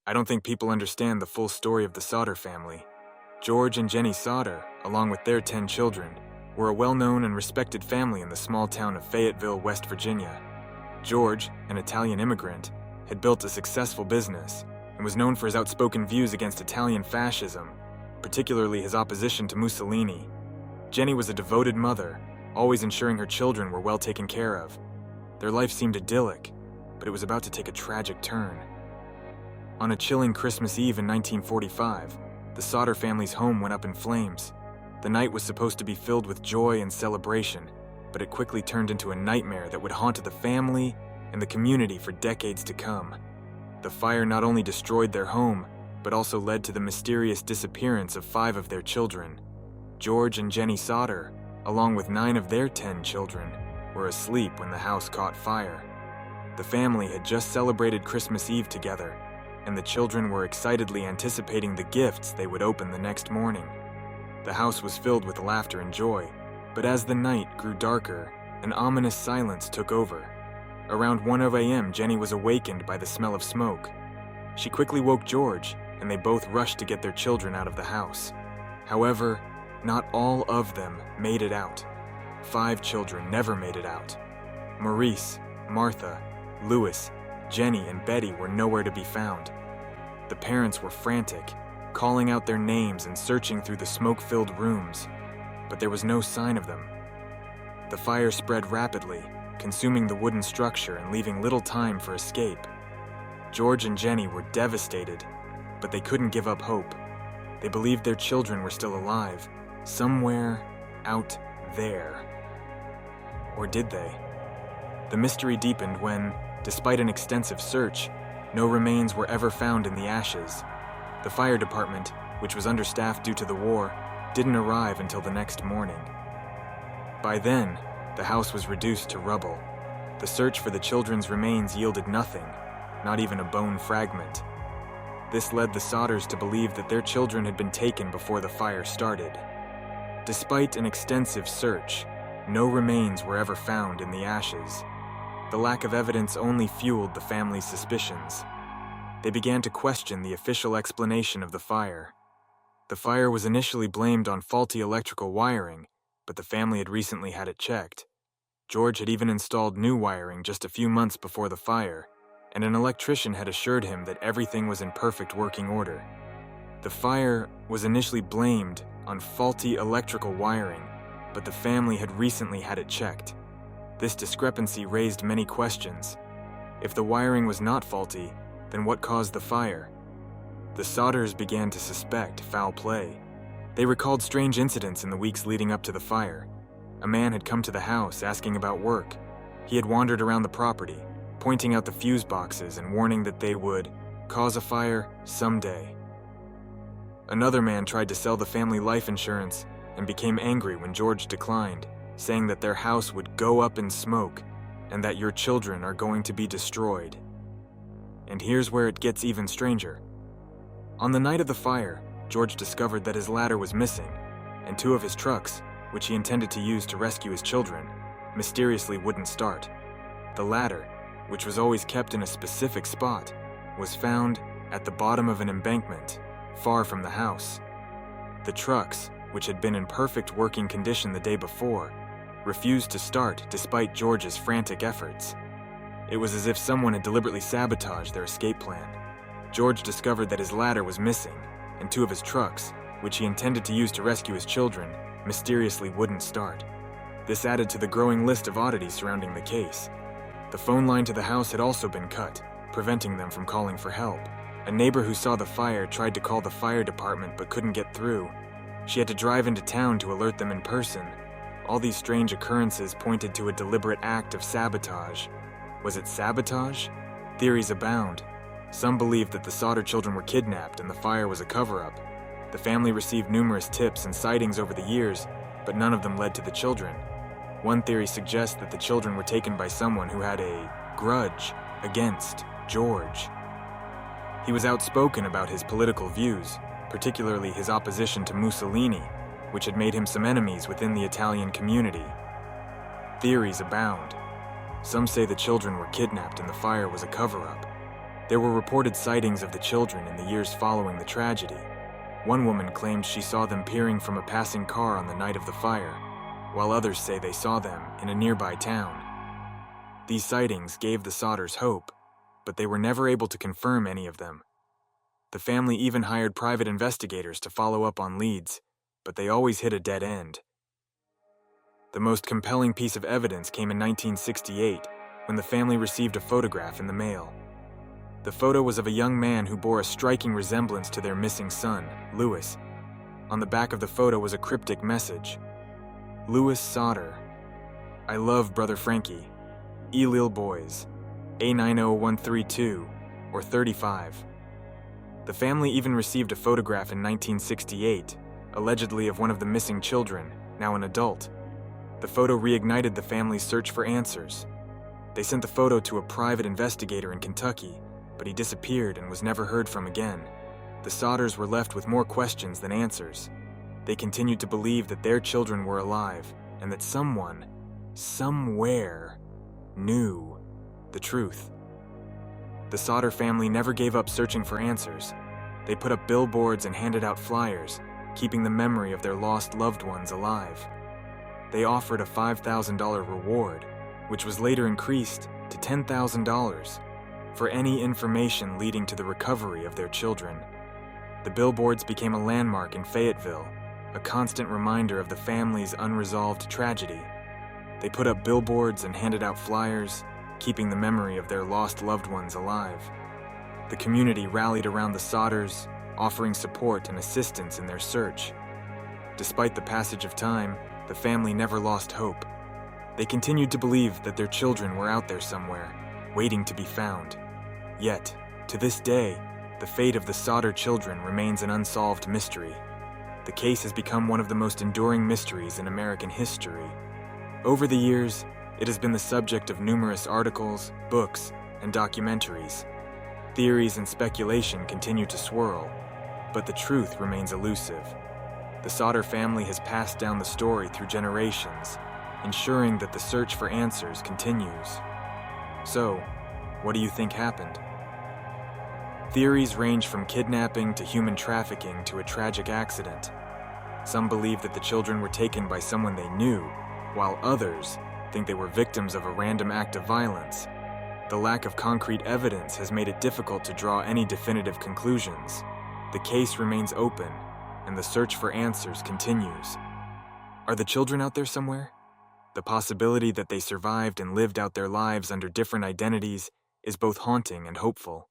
I don't think people understand the full story of the Sodder family. George and Jenny Sodder, along with their 10 children, were a well-known and respected family in the small town of Fayetteville, West Virginia. George, an Italian immigrant, had built a successful business and was known for his outspoken views against Italian fascism, particularly his opposition to Mussolini. Jenny was a devoted mother, always ensuring her children were well taken care of. Their life seemed idyllic, but it was about to take a tragic turn. On a chilling Christmas Eve in 1945, the Sodder family's home went up in flames. The night was supposed to be filled with joy and celebration, but it quickly turned into a nightmare that would haunt the family and the community for decades to come. The fire not only destroyed their home, but also led to the mysterious disappearance of 5 of their children. George and Jenny Sodder, along with 9 of their 10 children, were asleep when the house caught fire. The family had just celebrated Christmas Eve together, and the children were excitedly anticipating the gifts they would open the next morning. The house was filled with laughter and joy, but as the night grew darker, an ominous silence took over. Around 1 a.m., Jenny was awakened by the smell of smoke. She quickly woke George, and they both rushed to get their children out of the house. However, not all of them made it out. 5 children never made it out. Maurice, Martha, Louis, Jenny, and Betty were nowhere to be found. The parents were frantic, calling out their names and searching through the smoke-filled rooms, but there was no sign of them. The fire spread rapidly, consuming the wooden structure and leaving little time for escape. George and Jenny were devastated, but they couldn't give up hope. They believed their children were still alive, somewhere out there. Or did they? The mystery deepened when, despite an extensive search, no remains were ever found in the ashes. The fire department, which was understaffed due to the war, didn't arrive until the next morning. By then, the house was reduced to rubble. The search for the children's remains yielded nothing, not even a bone fragment. This led the Sodders to believe that their children had been taken before the fire started. Despite an extensive search, no remains were ever found in the ashes. The lack of evidence only fueled the family's suspicions. They began to question the official explanation of the fire. The fire was initially blamed on faulty electrical wiring, but the family had recently had it checked. George had even installed new wiring just a few months before the fire, and an electrician had assured him that everything was in perfect working order. The fire was initially blamed on faulty electrical wiring, but the family had recently had it checked. This discrepancy raised many questions. If the wiring was not faulty, then what caused the fire? The Sodders began to suspect foul play. They recalled strange incidents in the weeks leading up to the fire. A man had come to the house asking about work. He had wandered around the property, pointing out the fuse boxes and warning that they would cause a fire someday. Another man tried to sell the family life insurance and became angry when George declined, saying that their house would go up in smoke and that your children are going to be destroyed. And here's where it gets even stranger. On the night of the fire, George discovered that his ladder was missing, and 2 of his trucks, which he intended to use to rescue his children, mysteriously wouldn't start. The ladder, which was always kept in a specific spot, was found at the bottom of an embankment, far from the house. The trucks, which had been in perfect working condition the day before, refused to start despite George's frantic efforts. It was as if someone had deliberately sabotaged their escape plan. George discovered that his ladder was missing, and 2 of his trucks, which he intended to use to rescue his children, mysteriously wouldn't start. This added to the growing list of oddities surrounding the case. The phone line to the house had also been cut, preventing them from calling for help. A neighbor who saw the fire tried to call the fire department but couldn't get through. She had to drive into town to alert them in person. All these strange occurrences pointed to a deliberate act of sabotage. Was it sabotage? Theories abound. Some believed that the Sodder children were kidnapped and the fire was a cover-up. The family received numerous tips and sightings over the years, but none of them led to the children. One theory suggests that the children were taken by someone who had a grudge against George. He was outspoken about his political views, particularly his opposition to Mussolini, which had made him some enemies within the Italian community. Theories abound. Some say the children were kidnapped and the fire was a cover-up. There were reported sightings of the children in the years following the tragedy. One woman claimed she saw them peering from a passing car on the night of the fire, while others say they saw them in a nearby town. These sightings gave the Sodders hope, but they were never able to confirm any of them. The family even hired private investigators to follow up on leads, but they always hit a dead end. The most compelling piece of evidence came in 1968, when the family received a photograph in the mail. The photo was of a young man who bore a striking resemblance to their missing son, Louis. On the back of the photo was a cryptic message. Louis Sodder. I love Brother Frankie. Lil Boys. A90132, or 35. The family even received a photograph in 1968, allegedly of one of the missing children, now an adult. The photo reignited the family's search for answers. They sent the photo to a private investigator in Kentucky, but he disappeared and was never heard from again. The Sodders were left with more questions than answers. They continued to believe that their children were alive and that someone, somewhere, knew the truth. The Sodder family never gave up searching for answers. They put up billboards and handed out flyers, keeping the memory of their lost loved ones alive. They offered a $5,000 reward, which was later increased to $10,000, for any information leading to the recovery of their children. The billboards became a landmark in Fayetteville, a constant reminder of the family's unresolved tragedy. They put up billboards and handed out flyers, keeping the memory of their lost loved ones alive. The community rallied around the Sodders, offering support and assistance in their search. Despite the passage of time, the family never lost hope. They continued to believe that their children were out there somewhere, waiting to be found. Yet, to this day, the fate of the Sodder children remains an unsolved mystery. The case has become one of the most enduring mysteries in American history. Over the years, it has been the subject of numerous articles, books, and documentaries. Theories and speculation continue to swirl, but the truth remains elusive. The Sodder family has passed down the story through generations, ensuring that the search for answers continues. So, what do you think happened? Theories range from kidnapping to human trafficking to a tragic accident. Some believe that the children were taken by someone they knew, while others think they were victims of a random act of violence. The lack of concrete evidence has made it difficult to draw any definitive conclusions. The case remains open, and the search for answers continues. Are the children out there somewhere? The possibility that they survived and lived out their lives under different identities is both haunting and hopeful.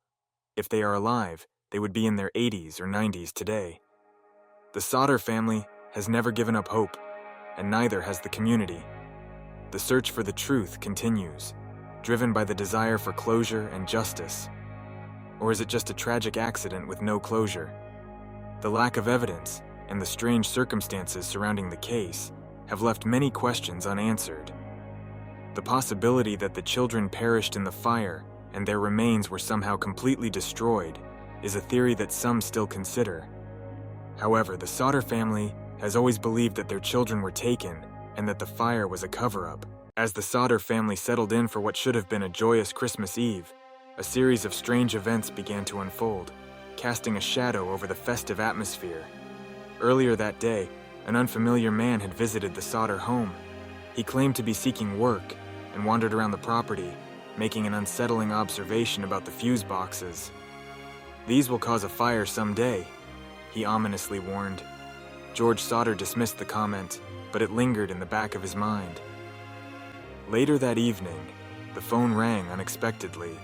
If they are alive, they would be in their 80s or 90s today. The Sodder family has never given up hope, and neither has the community. The search for the truth continues, driven by the desire for closure and justice. Or is it just a tragic accident with no closure? The lack of evidence and the strange circumstances surrounding the case have left many questions unanswered. The possibility that the children perished in the fire and their remains were somehow completely destroyed is a theory that some still consider. However, the Sodder family has always believed that their children were taken and that the fire was a cover-up. As the Sodder family settled in for what should have been a joyous Christmas Eve, a series of strange events began to unfold, casting a shadow over the festive atmosphere. Earlier that day, an unfamiliar man had visited the Sodder home. He claimed to be seeking work and wandered around the property, making an unsettling observation about the fuse boxes. "These will cause a fire someday," he ominously warned. George Sodder dismissed the comment, but it lingered in the back of his mind. Later that evening, the phone rang unexpectedly.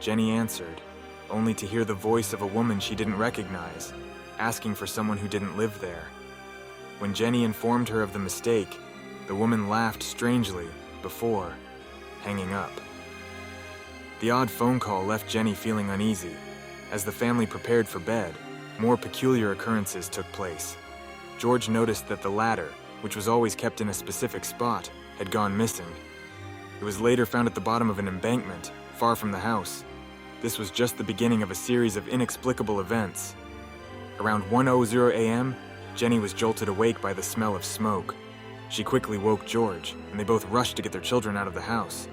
Jenny answered, only to hear the voice of a woman she didn't recognize, asking for someone who didn't live there. When Jenny informed her of the mistake, the woman laughed strangely before hanging up. The odd phone call left Jenny feeling uneasy. As the family prepared for bed, more peculiar occurrences took place. George noticed that the ladder, which was always kept in a specific spot, had gone missing. It was later found at the bottom of an embankment, far from the house. This was just the beginning of a series of inexplicable events. Around 1:00 a.m., Jenny was jolted awake by the smell of smoke. She quickly woke George, and they both rushed to get their children out of the house.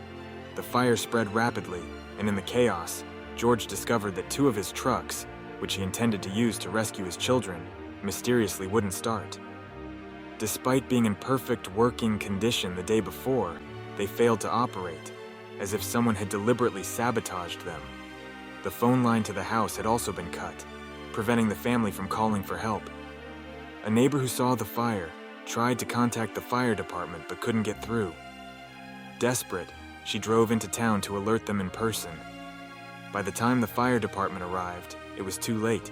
The fire spread rapidly, and in the chaos, George discovered that 2 of his trucks, which he intended to use to rescue his children, mysteriously wouldn't start. Despite being in perfect working condition the day before, they failed to operate, as if someone had deliberately sabotaged them. The phone line to the house had also been cut, preventing the family from calling for help. A neighbor who saw the fire tried to contact the fire department but couldn't get through. Desperate, she drove into town to alert them in person. By the time the fire department arrived, it was too late.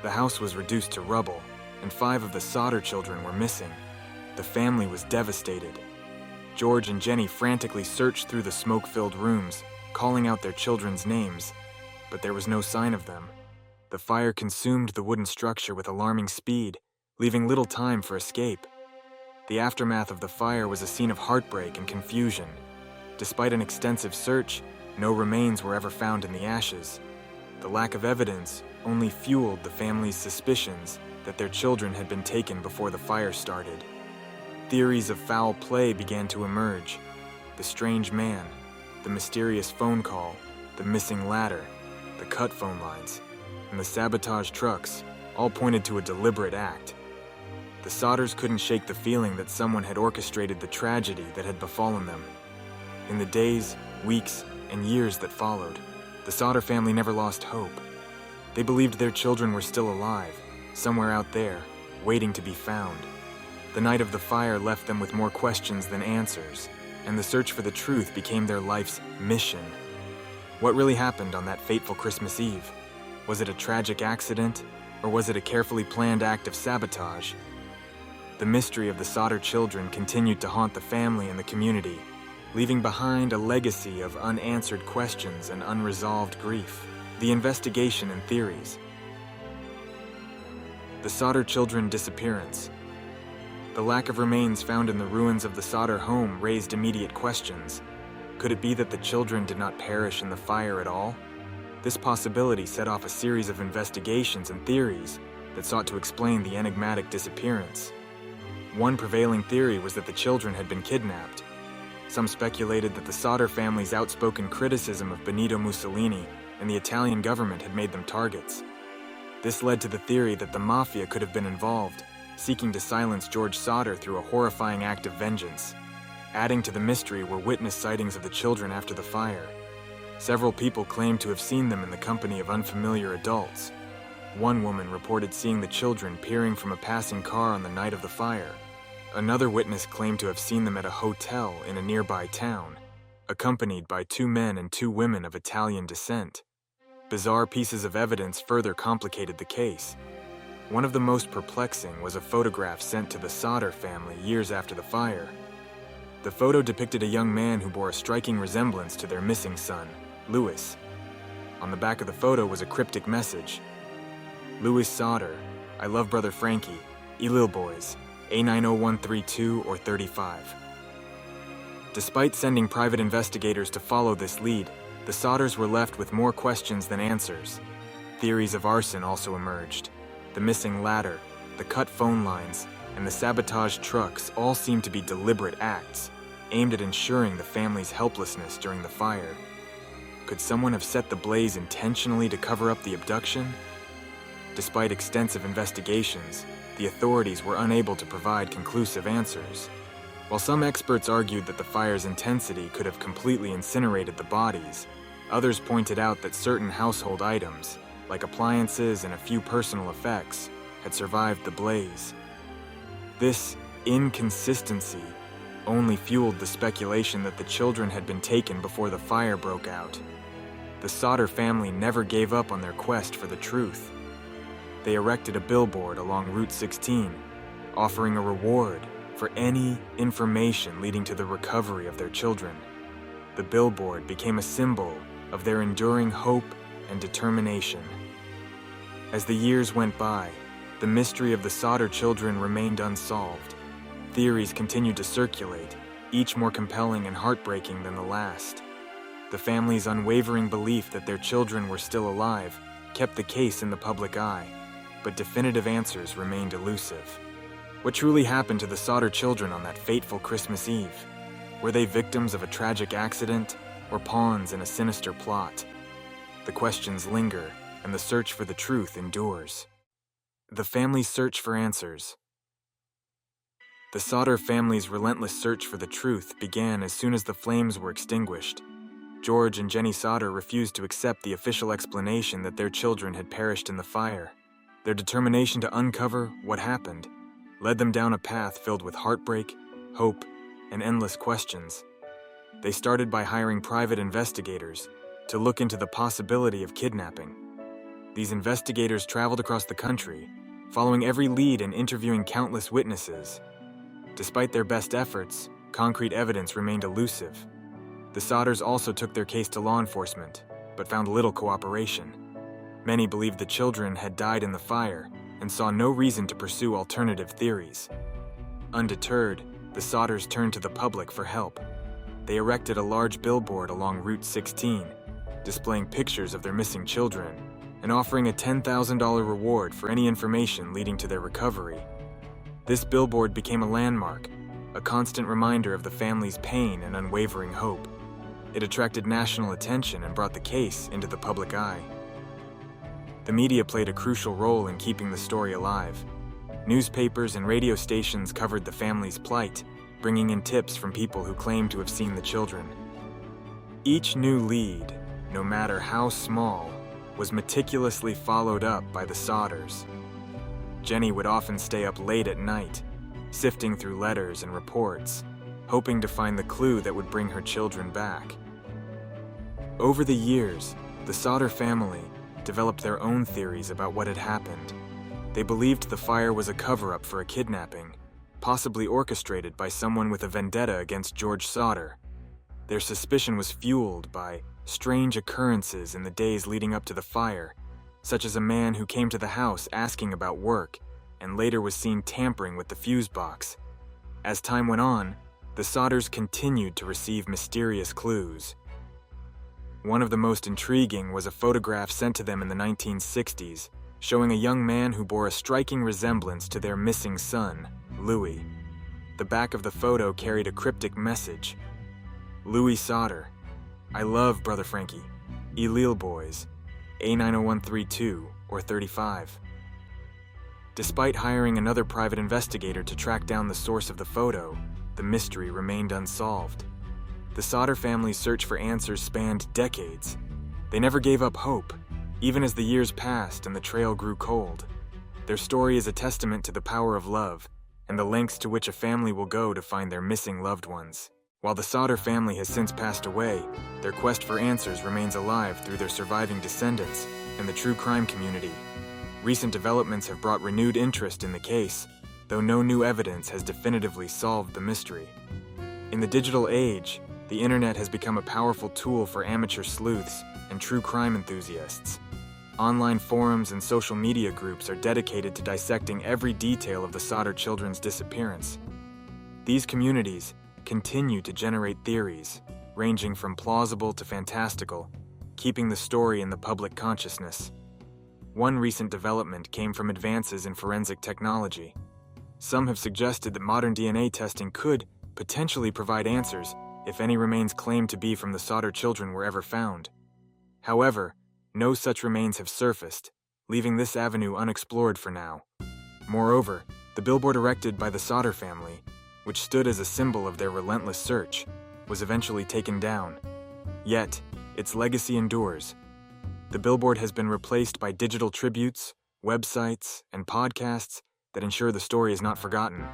The house was reduced to rubble, and 5 of the Sodder children were missing. The family was devastated. George and Jenny frantically searched through the smoke-filled rooms, calling out their children's names, but there was no sign of them. The fire consumed the wooden structure with alarming speed, leaving little time for escape. The aftermath of the fire was a scene of heartbreak and confusion. Despite an extensive search, no remains were ever found in the ashes. The lack of evidence only fueled the family's suspicions that their children had been taken before the fire started. Theories of foul play began to emerge. The strange man, the mysterious phone call, the missing ladder, the cut phone lines, and the sabotage trucks all pointed to a deliberate act. The Sodders couldn't shake the feeling that someone had orchestrated the tragedy that had befallen them. In the days, weeks, and years that followed, the Sodder family never lost hope. They believed their children were still alive, somewhere out there, waiting to be found. The night of the fire left them with more questions than answers, and the search for the truth became their life's mission. What really happened on that fateful Christmas Eve? Was it a tragic accident, or was it a carefully planned act of sabotage? The mystery of the Sodder children continued to haunt the family and the community, leaving behind a legacy of unanswered questions and unresolved grief. The investigation and theories. The Sodder children disappearance. The lack of remains found in the ruins of the Sodder home raised immediate questions. Could it be that the children did not perish in the fire at all? This possibility set off a series of investigations and theories that sought to explain the enigmatic disappearance. One prevailing theory was that the children had been kidnapped. Some speculated that the Sodder family's outspoken criticism of Benito Mussolini and the Italian government had made them targets. This led to the theory that the mafia could have been involved, seeking to silence George Sodder through a horrifying act of vengeance. Adding to the mystery were witness sightings of the children after the fire. Several people claimed to have seen them in the company of unfamiliar adults. One woman reported seeing the children peering from a passing car on the night of the fire. Another witness claimed to have seen them at a hotel in a nearby town, accompanied by 2 men and 2 women of Italian descent. Bizarre pieces of evidence further complicated the case. One of the most perplexing was a photograph sent to the Sodder family years after the fire. The photo depicted a young man who bore a striking resemblance to their missing son, Louis. On the back of the photo was a cryptic message. Louis Sodder, I love brother Frankie, Lil boys, A90132 or 35. Despite sending private investigators to follow this lead, the Sodders were left with more questions than answers. Theories of arson also emerged. The missing ladder, the cut phone lines, and the sabotage trucks all seemed to be deliberate acts, aimed at ensuring the family's helplessness during the fire. Could someone have set the blaze intentionally to cover up the abduction? Despite extensive investigations, the authorities were unable to provide conclusive answers. While some experts argued that the fire's intensity could have completely incinerated the bodies, others pointed out that certain household items, like appliances and a few personal effects, had survived the blaze. This inconsistency only fueled the speculation that the children had been taken before the fire broke out. The Sodder family never gave up on their quest for the truth. They erected a billboard along Route 16, offering a reward for any information leading to the recovery of their children. The billboard became a symbol of their enduring hope and determination. As the years went by, the mystery of the Sodder children remained unsolved. Theories continued to circulate, each more compelling and heartbreaking than the last. The family's unwavering belief that their children were still alive kept the case in the public eye, but definitive answers remained elusive. What truly happened to the Sodder children on that fateful Christmas Eve? Were they victims of a tragic accident or pawns in a sinister plot? the questions linger, and the search for the truth endures. The family's search for answers. The Sodder family's relentless search for the truth began as soon as the flames were extinguished. George and Jenny Sodder refused to accept the official explanation that their children had perished in the fire. Their determination to uncover what happened led them down a path filled with heartbreak, hope, and endless questions. They started by hiring private investigators to look into the possibility of kidnapping. These investigators traveled across the country, following every lead and interviewing countless witnesses. Despite their best efforts, concrete evidence remained elusive. The Sodders also took their case to law enforcement, but found little cooperation. Many believed the children had died in the fire and saw no reason to pursue alternative theories. Undeterred, the Sodders turned to the public for help. They erected a large billboard along Route 16, displaying pictures of their missing children and offering a $10,000 reward for any information leading to their recovery. This billboard became a landmark, a constant reminder of the family's pain and unwavering hope. It attracted national attention and brought the case into the public eye. The media played a crucial role in keeping the story alive. Newspapers and radio stations covered the family's plight, bringing in tips from people who claimed to have seen the children. Each new lead, no matter how small, was meticulously followed up by the Sodders. Jenny would often stay up late at night, sifting through letters and reports, hoping to find the clue that would bring her children back. Over the years, the Sodder family developed their own theories about what had happened. They believed the fire was a cover-up for a kidnapping, possibly orchestrated by someone with a vendetta against George Sodder. Their suspicion was fueled by strange occurrences in the days leading up to the fire, such as a man who came to the house asking about work and later was seen tampering with the fuse box. As time went on, the Sodders continued to receive mysterious clues. One of the most intriguing was a photograph sent to them in the 1960s, showing a young man who bore a striking resemblance to their missing son, Louis. The back of the photo carried a cryptic message. Louis Sodder, I love Brother Frankie, Elil Boys, A90132 or 35. Despite hiring another private investigator to track down the source of the photo, the mystery remained unsolved. The Sodder family's search for answers spanned decades. They never gave up hope, even as the years passed and the trail grew cold. Their story is a testament to the power of love and the lengths to which a family will go to find their missing loved ones. While the Sodder family has since passed away, their quest for answers remains alive through their surviving descendants and the true crime community. Recent developments have brought renewed interest in the case, though no new evidence has definitively solved the mystery. In the digital age, the internet has become a powerful tool for amateur sleuths and true crime enthusiasts. Online forums and social media groups are dedicated to dissecting every detail of the Sodder children's disappearance. These communities continue to generate theories, ranging from plausible to fantastical, keeping the story in the public consciousness. One recent development came from advances in forensic technology. Some have suggested that modern DNA testing could potentially provide answers if any remains claimed to be from the Sodder children were ever found. However, no such remains have surfaced, leaving this avenue unexplored for now. Moreover, the billboard erected by the Sodder family, which stood as a symbol of their relentless search, was eventually taken down. Yet, its legacy endures. The billboard has been replaced by digital tributes, websites, and podcasts that ensure the story is not forgotten.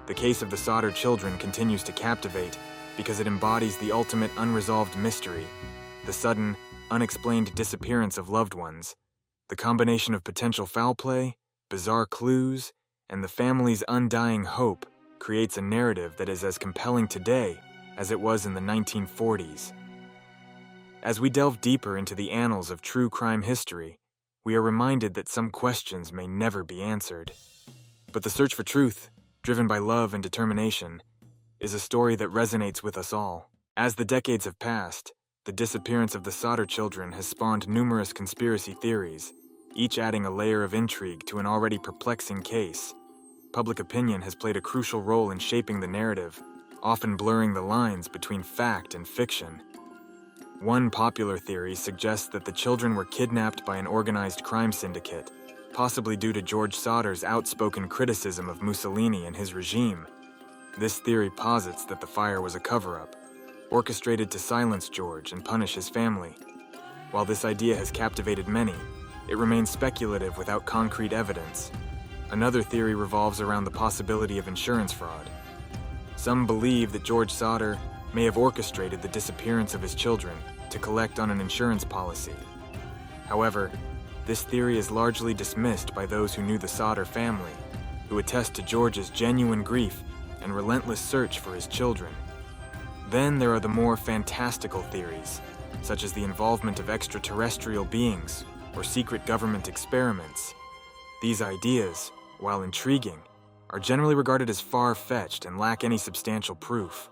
The case of the Sodder children continues to captivate because it embodies the ultimate unresolved mystery, the sudden, unexplained disappearance of loved ones. The combination of potential foul play, bizarre clues, and the family's undying hope creates a narrative that is as compelling today as it was in the 1940s. As we delve deeper into the annals of true crime history, we are reminded that some questions may never be answered. But the search for truth, driven by love and determination, is a story that resonates with us all. As the decades have passed, the disappearance of the Sodder children has spawned numerous conspiracy theories, each adding a layer of intrigue to an already perplexing case. Public opinion has played a crucial role in shaping the narrative, often blurring the lines between fact and fiction. One popular theory suggests that the children were kidnapped by an organized crime syndicate, possibly due to George Sodder's outspoken criticism of Mussolini and his regime. This theory posits that the fire was a cover-up, orchestrated to silence George and punish his family. While this idea has captivated many, it remains speculative without concrete evidence. Another theory revolves around the possibility of insurance fraud. Some believe that George Sodder may have orchestrated the disappearance of his children to collect on an insurance policy. However, this theory is largely dismissed by those who knew the Sodder family, who attest to George's genuine grief and relentless search for his children. Then there are the more fantastical theories, such as the involvement of extraterrestrial beings or secret government experiments. These ideas, while intriguing, are generally regarded as far-fetched and lack any substantial proof.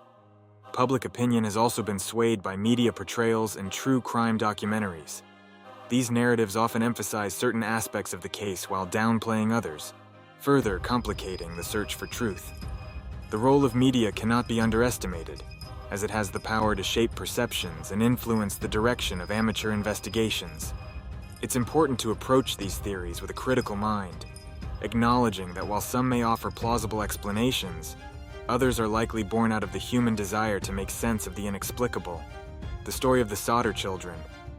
Public opinion has also been swayed by media portrayals and true crime documentaries. These narratives often emphasize certain aspects of the case while downplaying others, further complicating the search for truth. The role of media cannot be underestimated, as it has the power to shape perceptions and influence the direction of amateur investigations. It's important to approach these theories with a critical mind, acknowledging that while some may offer plausible explanations, others are likely born out of the human desire to make sense of the inexplicable. The story of the Sodder children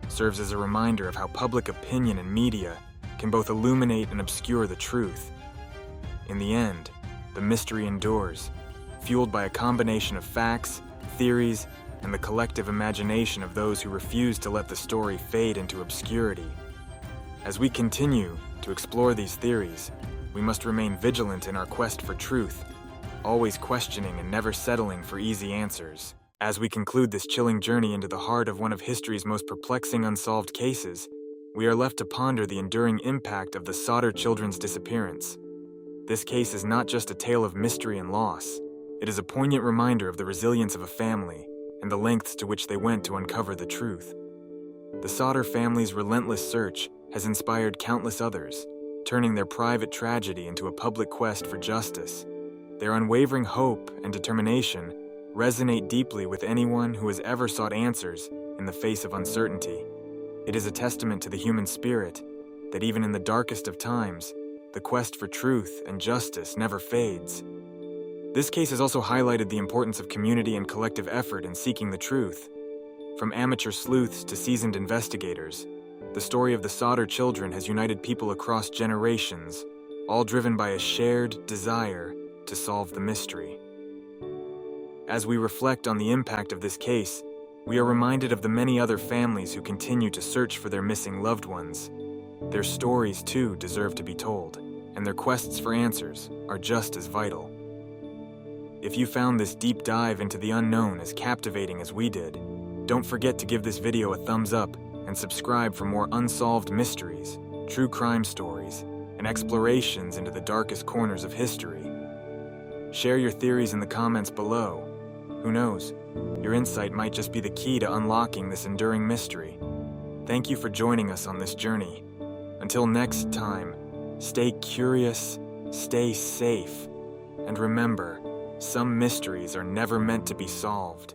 serves as a reminder of how public opinion and media can both illuminate and obscure the truth. In the end, the mystery endures, fueled by a combination of facts, theories, and the collective imagination of those who refuse to let the story fade into obscurity. As we continue to explore these theories, we must remain vigilant in our quest for truth, always questioning and never settling for easy answers. As we conclude this chilling journey into the heart of one of history's most perplexing unsolved cases, we are left to ponder the enduring impact of the Sodder children's disappearance. This case is not just a tale of mystery and loss. It is a poignant reminder of the resilience of a family and the lengths to which they went to uncover the truth. The Sodder family's relentless search has inspired countless others, turning their private tragedy into a public quest for justice. Their unwavering hope and determination resonate deeply with anyone who has ever sought answers in the face of uncertainty. It is a testament to the human spirit that even in the darkest of times, the quest for truth and justice never fades. This case has also highlighted the importance of community and collective effort in seeking the truth. From amateur sleuths to seasoned investigators, the story of the Sodder children has united people across generations, all driven by a shared desire to solve the mystery. As we reflect on the impact of this case, we are reminded of the many other families who continue to search for their missing loved ones. Their stories, too, deserve to be told, and their quests for answers are just as vital. If you found this deep dive into the unknown as captivating as we did, don't forget to give this video a thumbs up and subscribe for more unsolved mysteries, true crime stories, and explorations into the darkest corners of history. Share your theories in the comments below. Who knows, your insight might just be the key to unlocking this enduring mystery. Thank you for joining us on this journey. Until next time, stay curious, stay safe, and remember, some mysteries are never meant to be solved.